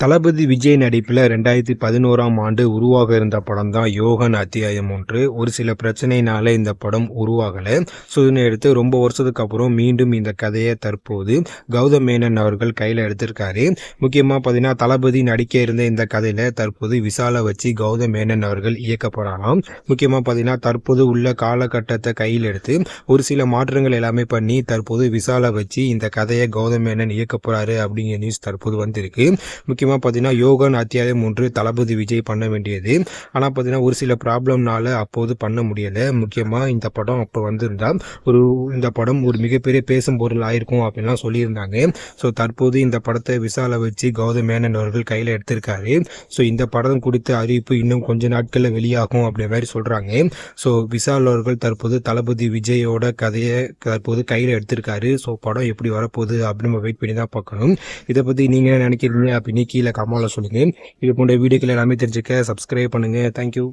தளபதி விஜய் நடிப்பில் 2011ஆம் ஆண்டு உருவாக இருந்த படம் தான் யோகன் அத்தியாயம் 1. ஒரு சில பிரச்சனைனால இந்த படம் உருவாகலை. ஸோ இதனை எடுத்து ரொம்ப வருஷத்துக்கு அப்புறம் மீண்டும் இந்த கதையை தற்போது கௌதம் மேனன் அவர்கள் கையில் எடுத்திருக்காரு. முக்கியமாக பார்த்தீங்கன்னா தளபதி நடிக்க இருந்த இந்த கதையில் தற்போது விசாலை வச்சு கௌதம் மேனன் அவர்கள் இயக்கப்படலாம். முக்கியமாக பார்த்தீங்கன்னா தற்போது உள்ள காலகட்டத்தை கையில் எடுத்து ஒரு சில மாற்றங்கள் எல்லாமே பண்ணி தற்போது விசாலை வச்சு இந்த கதையை கௌதம் மேனன் இயக்க போகிறாரு அப்படிங்கிற நியூஸ் தற்போது வந்திருக்கு. முக்கியமாக பார்த்தீங்கன்னா யோகன் அத்தியாயம் 1 தளபதி விஜய் பண்ண வேண்டியது. ஆனால் பார்த்தீங்கன்னா ஒரு சில ப்ராப்ளம்னால அப்போது பண்ண முடியலை. முக்கியமாக இந்த படம் அப்போ வந்திருந்தா இந்த படம் ஒரு மிகப்பெரிய பேசும் பொருள் ஆயிருக்கும் அப்படின்லாம் சொல்லியிருந்தாங்க. ஸோ தற்போது இந்த படத்தை விசாலை வச்சு கௌதம் மேனன் அவர்கள் கையில் எடுத்திருக்காரு. ஸோ இந்த படம் குறித்த அறிவிப்பு இன்னும் கொஞ்ச நாட்களில் வெளியாகும் அப்படின்ற மாதிரி சொல்கிறாங்க. ஸோ விசால் அவர்கள் தற்போது தளபதி விஜயோட கதையை தற்போது கையில் எடுத்திருக்காரு. ஸோ படம் எப்படி வரப்போகுது அப்படின்னு நம்ம வெயிட் பண்ணி தான் பார்க்கணும். இதை பற்றி நீங்கள் என்ன நினைக்கிறீங்க அப்படின்னு கீழே கமெண்ட்ல சொல்லுங்கள். இது போன்ற வீடியோக்கள் எல்லாமே தெரிஞ்சுக்க சப்ஸ்கிரைப் பண்ணுங்கள். தேங்க்யூ.